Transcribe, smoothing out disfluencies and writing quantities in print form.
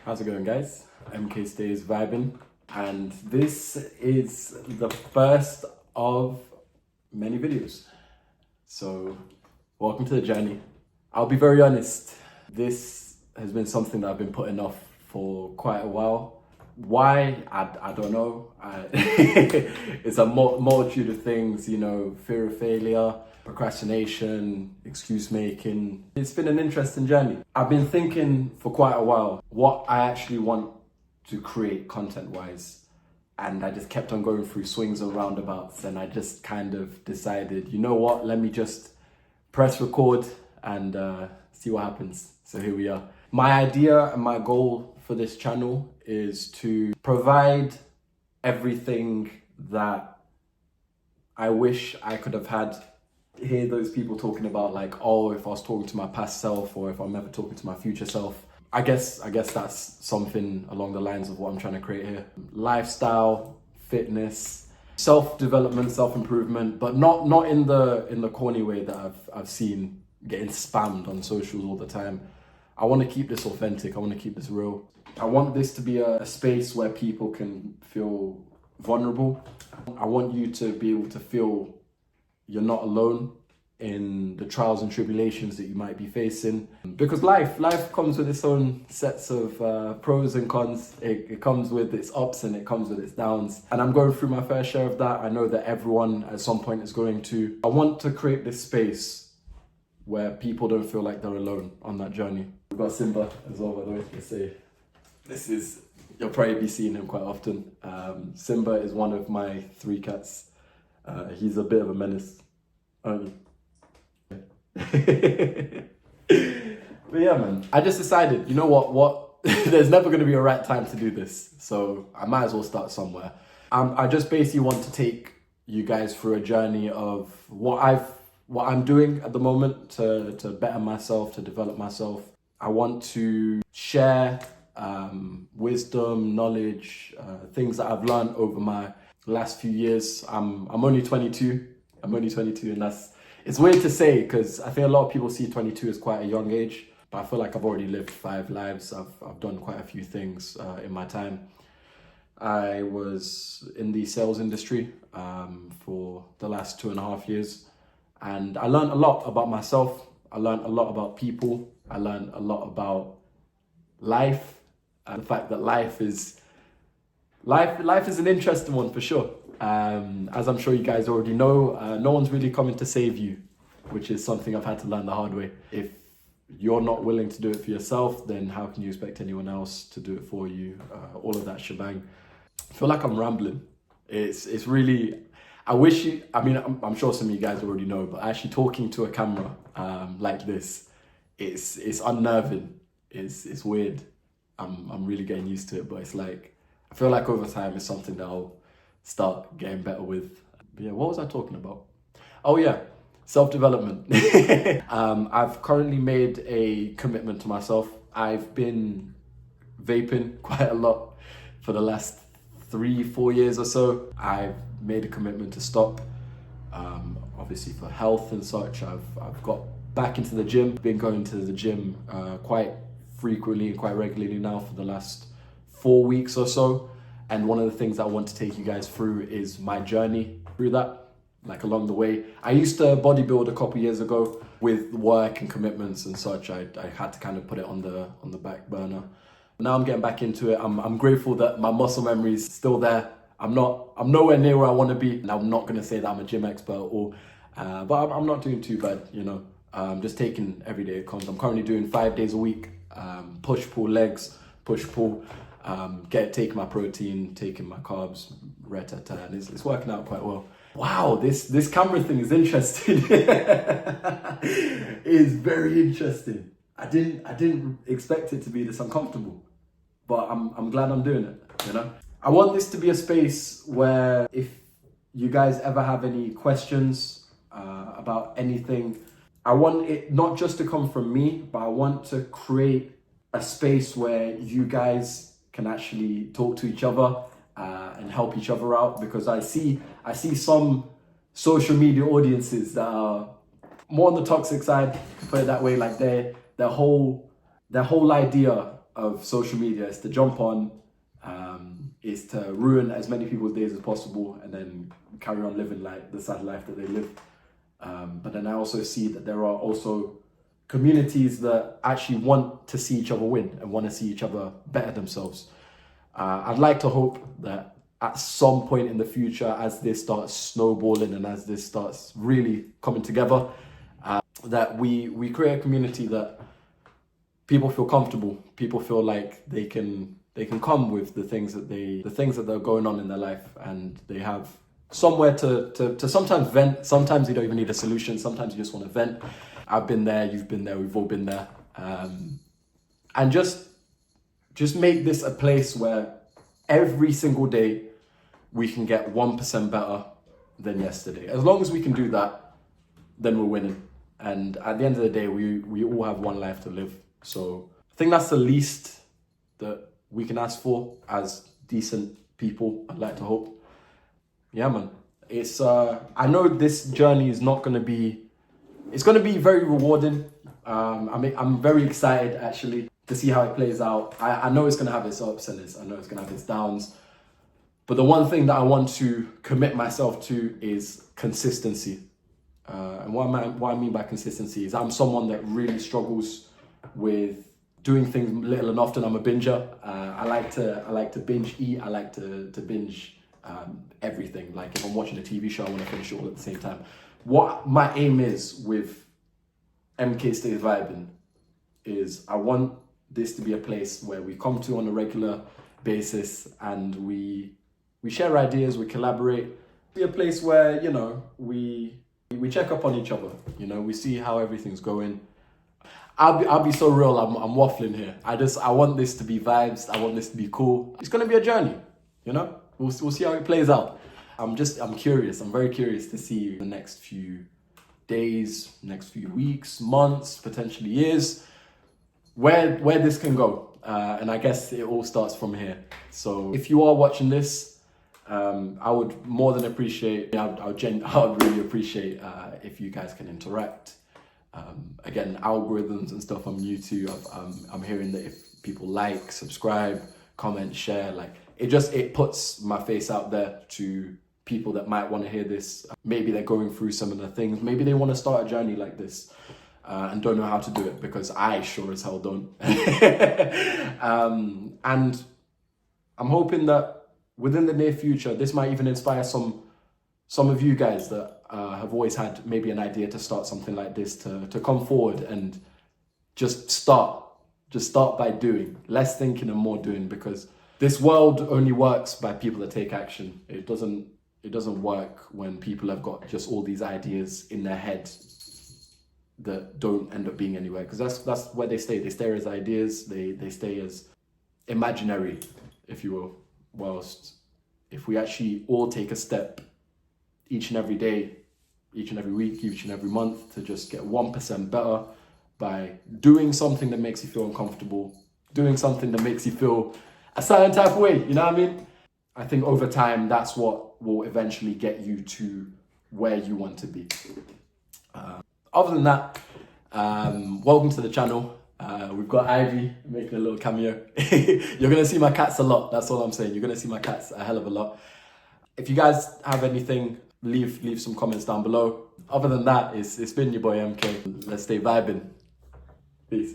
How's it going, guys? MK Stays vibing, and this is the first of many videos. So, welcome to the journey. I'll be very honest, this has been something that I've been putting off for quite a while. Why? I don't know. It's a multitude of things, you know, fear of failure, procrastination, excuse making. It's been an interesting journey. I've been thinking for quite a while what I actually want to create content wise. And I just kept on going through swings and roundabouts, and I just kind of decided, you know what, let me just press record and see what happens. So here we are. My idea and my goal for this channel is to provide everything that I wish I could have had. Hear those people talking about like, oh, if I was talking to my past self or if I'm ever talking to my future self. I guess that's something along the lines of what I'm trying to create here. Lifestyle, fitness, self-development, self-improvement, but not in the corny way that I've seen getting spammed on socials all the time. I want to keep this authentic. I want to keep this real. I want this to be a space where people can feel vulnerable. I want you to be able to feel you're not alone in the trials and tribulations that you might be facing. Because life comes with its own sets of pros and cons. It comes with its ups and it comes with its downs. And I'm going through my fair share of that. I know that everyone at some point is going to. I want to create this space where people don't feel like they're alone on that journey. We've got Simba as well, by the way. Let's say you'll probably be seeing him quite often. Simba is one of my 3 cats. He's a bit of a menace, aren't you? But yeah, man, I just decided, you know what there's never going to be a right time to do this, so I might as well start somewhere. I just basically want to take you guys through a journey of what I'm doing at the moment to better myself, to develop myself. I want to share wisdom, knowledge, things that I've learned over my last few years. I'm only 22. And it's weird to say because I think a lot of people see 22 as quite a young age, but I feel like I've already lived 5 lives. I've done quite a few things in my time. I was in the sales industry for the last 2.5 years, and I learned a lot about myself. I learned a lot about people. I learned a lot about life, and the fact that life is an interesting one for sure. As I'm sure you guys already know, no one's really coming to save you, which is something I've had to learn the hard way. If you're not willing to do it for yourself, then how can you expect anyone else to do it for you? All of that shebang. I feel like I'm rambling. It's really, I'm sure some of you guys already know, but actually talking to a camera like this, it's unnerving. It's weird. I'm really getting used to it, but it's like, I feel like over time it's something that I'll start getting better with. But yeah, what was I talking about? Oh yeah, self-development. I've currently made a commitment to myself. I've been vaping quite a lot for the last 3-4 years or so. I've made a commitment to stop. Obviously for health and such, I've got back into the gym. Been going to the gym quite frequently and quite regularly now for the last 4 weeks or so. And one of the things that I want to take you guys through is my journey through that, like along the way. I used to bodybuild a couple years ago. With work and commitments and such, I had to kind of put it on the back burner. Now I'm getting back into it. I'm grateful that my muscle memory is still there. I'm nowhere near where I want to be. And I'm not going to say that I'm a gym expert but I'm not doing too bad, you know. Just taking every day it comes. I'm currently doing 5 days a week, push, pull, legs, push, pull. Taking my protein, taking my carbs, and it's working out quite well. Wow, this camera thing is interesting. It is very interesting. I didn't expect it to be this uncomfortable, but I'm glad I'm doing it, you know? I want this to be a space where if you guys ever have any questions about anything, I want it not just to come from me, but I want to create a space where you guys can actually talk to each other and help each other out, because I see some social media audiences that are more on the toxic side, put it that way. Like their whole idea of social media is to jump on, is to ruin as many people's days as possible and then carry on living like the sad life that they live. But then I also see that there are also communities that actually want to see each other win and want to see each other better themselves. I'd like to hope that at some point in the future, as this starts snowballing and as this starts really coming together, that we create a community that people feel comfortable, people feel like they can come with the things that are going on in their life, and they have somewhere to sometimes vent. Sometimes you don't even need a solution. Sometimes you just want to vent. I've been there, you've been there, we've all been there. And just make this a place where every single day we can get 1% better than yesterday. As long as we can do that, then we're winning. And at the end of the day, we all have one life to live. So I think that's the least that we can ask for as decent people, I'd like to hope. Yeah, man. It's I know this journey is not gonna be, it's gonna be very rewarding. I'm very excited actually to see how it plays out. I know it's gonna have its ups and I know it's gonna have its downs. But the one thing that I want to commit myself to is consistency. And what I mean by consistency is I'm someone that really struggles with doing things little and often. I'm a binger. I like to binge eat. I like to binge everything. Like if I'm watching a TV show, I want to finish it all at the same time. What my aim is with MK Stays Vibing is I want this to be a place where we come to on a regular basis and we share ideas, we collaborate. Be a place where, you know, we check up on each other, you know, we see how everything's going. I'll be so real, I'm waffling here. I want this to be vibes, I want this to be cool. It's gonna be a journey, you know? We'll see how it plays out. I'm curious, I'm very curious to see the next few days, next few weeks, months, potentially years, where this can go. And I guess it all starts from here. So if you are watching this, I would more than appreciate, I would really appreciate if you guys can interact. Again, algorithms and stuff I'm new to. I'm hearing that if people like, subscribe, comment, share, like it puts my face out there to people that might want to hear this. Maybe they're going through some of the things. Maybe they want to start a journey like this and don't know how to do it, because I sure as hell don't. And I'm hoping that within the near future, this might even inspire some of you guys that have always had maybe an idea to start something like this to come forward and just start by doing, less thinking and more doing, because this world only works by people that take action. It doesn't work when people have got just all these ideas in their head that don't end up being anywhere, because that's where they stay. They stay as ideas, they stay as imaginary, if you will. Whilst if we actually all take a step each and every day, each and every week, each and every month to just get 1% better by doing something that makes you feel uncomfortable, doing something that makes you feel a certain type of way, you know what I mean? I think over time, that's what will eventually get you to where you want to be. Other than that, welcome to the channel. We've got Ivy making a little cameo. You're gonna see my cats a lot, that's all I'm saying. You're gonna see my cats a hell of a lot. If you guys have anything, leave some comments down below. Other than that, it's been your boy MK. Let's stay vibing. Peace.